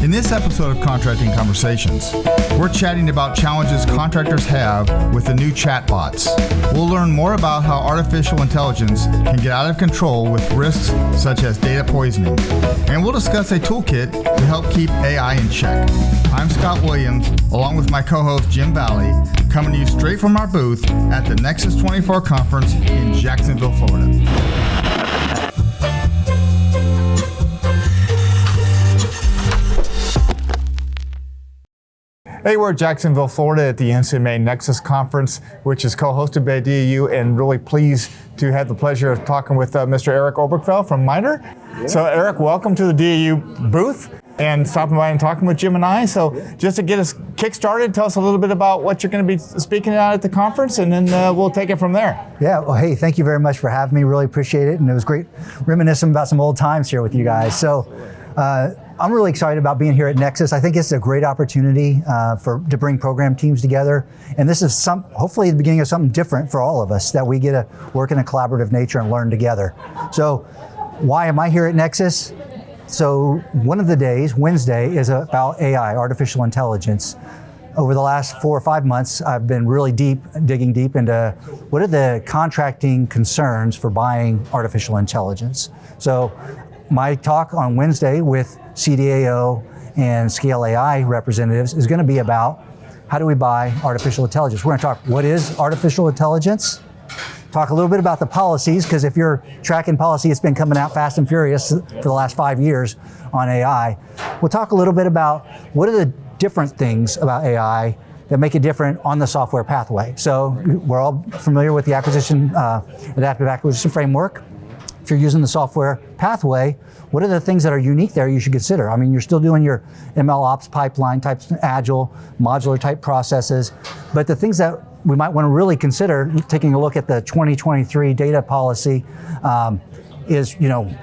In this episode of Contracting Conversations, we're chatting about challenges contractors have with the new chatbots. We'll learn more about how artificial intelligence can get out of control with risks such as data poisoning. And we'll discuss a toolkit to help keep AI in check. I'm Scott Williams, along with my co-host Jim Valley, coming to you straight from our booth at the NEXUS 24 conference in Jacksonville, Florida. Hey, we're at Jacksonville, Florida at the NCMA NEXUS conference, which is co-hosted by DAU, and really pleased to have the pleasure of talking with Mr. Eric Obergfell from MITRE. Yeah. So Eric, welcome to the DAU booth and stopping by and talking with Jim and I. So just to get us kick-started, tell us a little bit about what you're going to be speaking about at the conference, and then we'll take it from there. Yeah, well, hey, thank you very much for having me. Really appreciate it, and it was great reminiscing about some old times here with you guys. So. I'm really excited about being here at NEXUS. I think it's a great opportunity to bring program teams together. And this is hopefully the beginning of something different for all of us, that we get to work in a collaborative nature and learn together. So why am I here at NEXUS? So one of the days, Wednesday, is about AI, artificial intelligence. Over the last 4 or 5 months, I've been really digging deep into what are the contracting concerns for buying artificial intelligence. So my talk on Wednesday with CDAO and Scale AI representatives is going to be about how do we buy artificial intelligence. We're going to talk what is artificial intelligence, talk a little bit about the policies, because if you're tracking policy, it's been coming out fast and furious for the last 5 years on AI. We'll talk a little bit about what are the different things about AI that make it different on the software pathway. So we're all familiar with the adaptive acquisition framework. If you're using the software pathway, what are the things that are unique there you should consider? I mean, you're still doing your ML ops pipeline types, agile, modular type processes, but the things that we might want to really consider, taking a look at the 2023 data policy, is,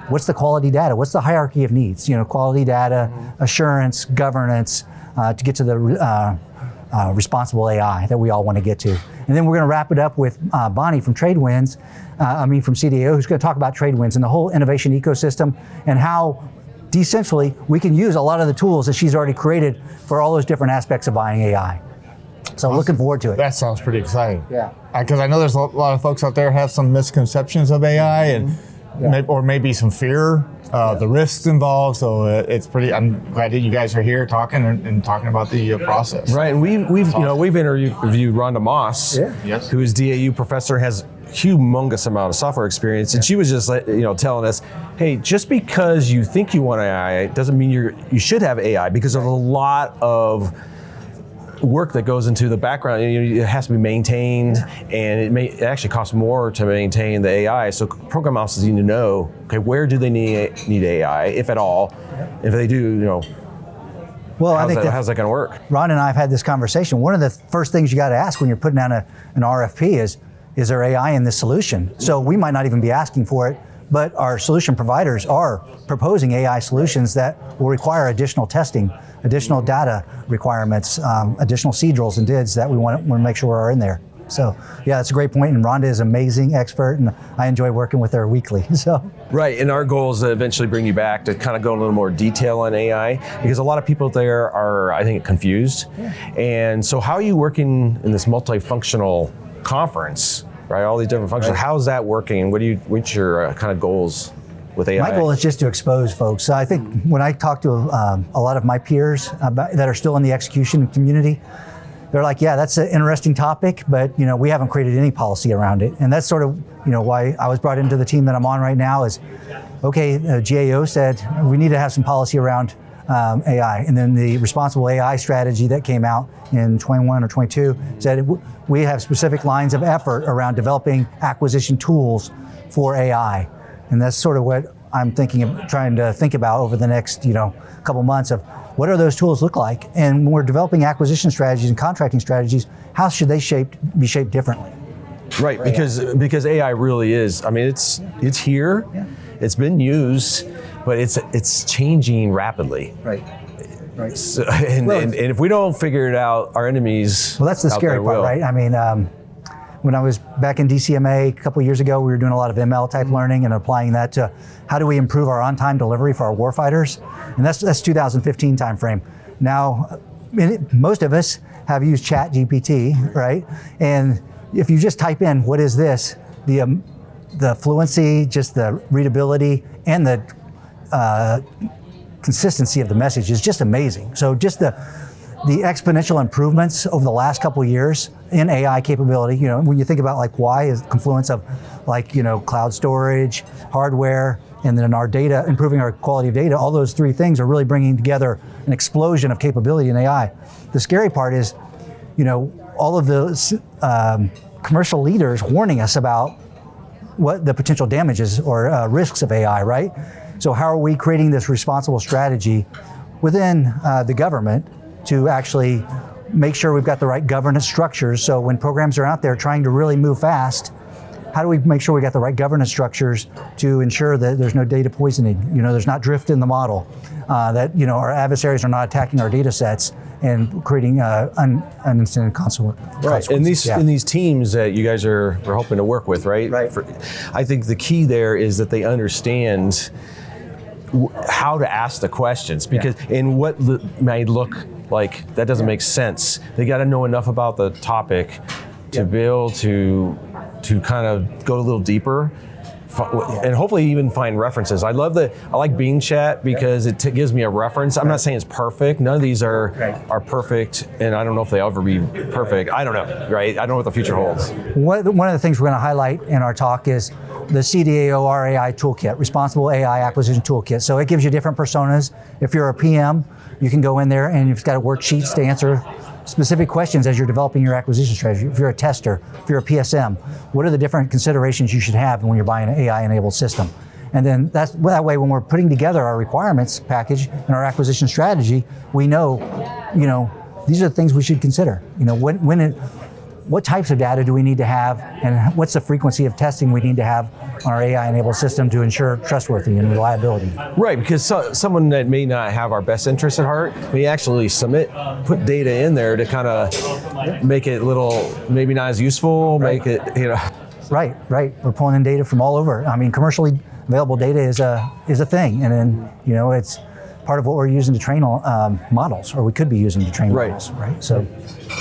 what's the quality data? What's the hierarchy of needs? Quality data, assurance, governance, to get to the responsible AI that we all want to get to. And then we're going to wrap it up with Bonnie from from CDAO, who's going to talk about TradeWinds and the whole innovation ecosystem and how decentrally we can use a lot of the tools that she's already created for all those different aspects of buying AI. So awesome. Looking forward to it. That sounds pretty exciting. Yeah. Because I know there's a lot of folks out there have some misconceptions of AI and maybe some fear, the risks involved. So it's pretty. I'm glad that you guys are here talking and talking about the process. Right, and we've interviewed Rhonda Moss, who is DAU professor, has humongous amount of software experience, and she was just telling us, hey, just because you think you want AI doesn't mean you should have AI, because there's a lot of work that goes into the background. It has to be maintained, and it actually costs more to maintain the AI. So program offices need to know, okay, where do they need AI, if at all? If they do, well, how's that going to work? Ron and I have had this conversation. One of the first things you got to ask when you're putting down an RFP is there AI in this solution? So we might not even be asking for it, but our solution providers are proposing AI solutions that will require additional testing, additional data requirements, additional CDRLs and DIDs that we want to make sure are in there. So yeah, that's a great point, and Rhonda is an amazing expert, and I enjoy working with her weekly. So right, and our goal is to eventually bring you back to kind of go in a little more detail on AI, because a lot of people there are, I think, confused. Yeah. And so how are you working in this multifunctional conference, right? All these different functions. Right. How's that working? What's your kind of goals with AI? My goal is just to expose folks. So I think when I talk to a lot of my peers that are still in the execution community, they're like, yeah, that's an interesting topic, but we haven't created any policy around it. And that's sort of why I was brought into the team that I'm on right now is, okay, GAO said we need to have some policy around AI. And then the responsible AI strategy that came out in 21 or 22 said we have specific lines of effort around developing acquisition tools for AI. And that's sort of what I'm trying to think about over the next couple months of what do those tools look like? And when we're developing acquisition strategies and contracting strategies, how should they be shaped differently? Right, because AI really is, it's here, it's been used, but it's changing rapidly. Right. So, and if we don't figure it out, our enemies. Well, that's the scary part, right? when I was back in DCMA a couple of years ago, we were doing a lot of ML type learning and applying that to how do we improve our on-time delivery for our warfighters, and that's 2015 timeframe. Now, most of us have used ChatGPT, right? And if you just type in what is this, the fluency, just the readability, and the consistency of the message is just amazing. So just the exponential improvements over the last couple of years in AI capability, you know, when you think about like why is the confluence of like, you know, cloud storage, hardware, and then our data, improving our quality of data, all those three things are really bringing together an explosion of capability in AI. The scary part is, you know, all of those commercial leaders warning us about what the potential damages or risks of AI, right? So how are we creating this responsible strategy within the government to actually make sure we've got the right governance structures, so when programs are out there trying to really move fast, how do we make sure we got the right governance structures to ensure that there's no data poisoning, you know, there's not drift in the model, that, you know, our adversaries are not attacking our data sets and creating unintended consequences. Right, and these teams that you guys are hoping to work with, right? Right. I think the key there is that they understand how to ask the questions, because in what may look like that doesn't make sense, they got to know enough about the topic to be able to kind of go a little deeper and hopefully even find references. I like Bing Chat because it gives me a reference. I'm not saying it's perfect. None of these are perfect, and I don't know if they'll ever be perfect. I don't know, right? I don't know what the future holds. One of the things we're going to highlight in our talk is the CDAO AI Toolkit, Responsible AI Acquisition Toolkit. So it gives you different personas. If you're a PM, you can go in there and you've got worksheets to answer specific questions as you're developing your acquisition strategy. If you're a tester, if you're a PSM, what are the different considerations you should have when you're buying an AI-enabled system? And then that way, when we're putting together our requirements package and our acquisition strategy, we know, you know, these are the things we should consider. You know, what types of data do we need to have, and what's the frequency of testing we need to have on our AI-enabled system to ensure trustworthy and reliability? Right, because someone that may not have our best interest at heart may actually put data in there to kind of make it a little, maybe not as useful, make it, you know. Right. We're pulling in data from all over. I mean, commercially available data is a thing, and then, you know, it's part of what we're using to train models, or we could be using to train models, right? So,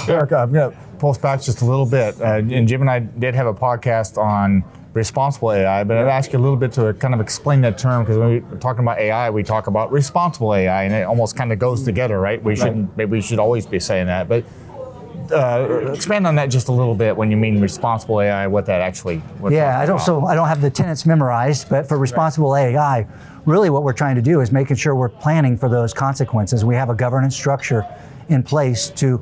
Eric, I'm going to pulse back just a little bit. And Jim and I did have a podcast on responsible AI, but I'd ask you a little bit to kind of explain that term, because when we're talking about AI, we talk about responsible AI, and it almost kind of goes together, right? Maybe we should always be saying that, but expand on that just a little bit when you mean responsible AI, what that actually. I don't have the tenets memorized, but for responsible AI, really what we're trying to do is making sure we're planning for those consequences. We have a governance structure in place to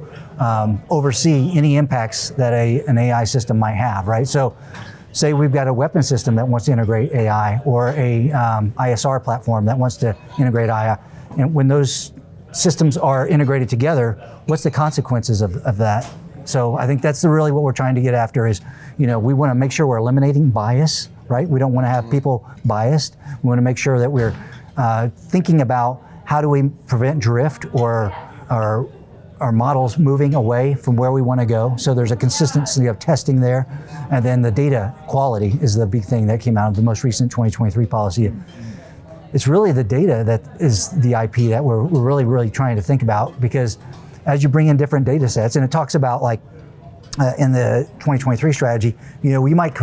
oversee any impacts that an AI system might have, right? So say we've got a weapon system that wants to integrate AI, or a ISR platform that wants to integrate AI, and when those systems are integrated together, what's the consequences of that? So I think that's really what we're trying to get after is, you know, we want to make sure we're eliminating bias, right? We don't want to have people biased. We want to make sure that we're thinking about how do we prevent drift or our models moving away from where we want to go. So there's a consistency of testing there. And then the data quality is the big thing that came out of the most recent 2023 policy. It's really the data that is the IP that we're really, really trying to think about, because as you bring in different data sets, and it talks about like in the 2023 strategy, you know, we might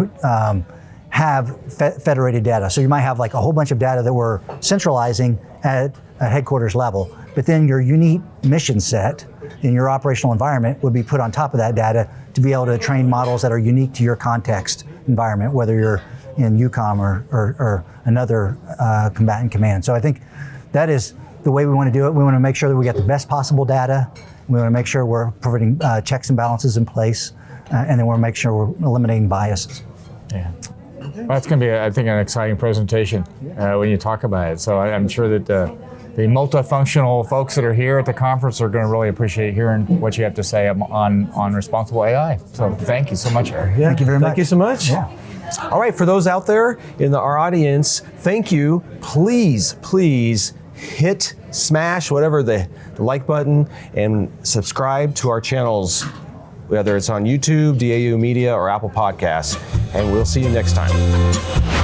have federated data. So you might have like a whole bunch of data that we're centralizing at a headquarters level, but then your unique mission set in your operational environment would be put on top of that data to be able to train models that are unique to your context environment, whether you're in UCOM or another combatant command. So I think that is the way we want to do it. We want to make sure that we get the best possible data. We want to make sure we're providing checks and balances in place, and then we want to make sure we're eliminating biases. Yeah. Well, that's going to be, I think, an exciting presentation when you talk about it. So I'm sure that the multifunctional folks that are here at the conference are going to really appreciate hearing what you have to say on responsible AI. So thank you so much, Eric. Yeah, thank you very much. Thank you so much. Yeah. All right, for those out there in our audience, thank you. Please smash whatever the like button and subscribe to our channels. whether it's on YouTube, DAU Media, or Apple Podcasts. And we'll see you next time.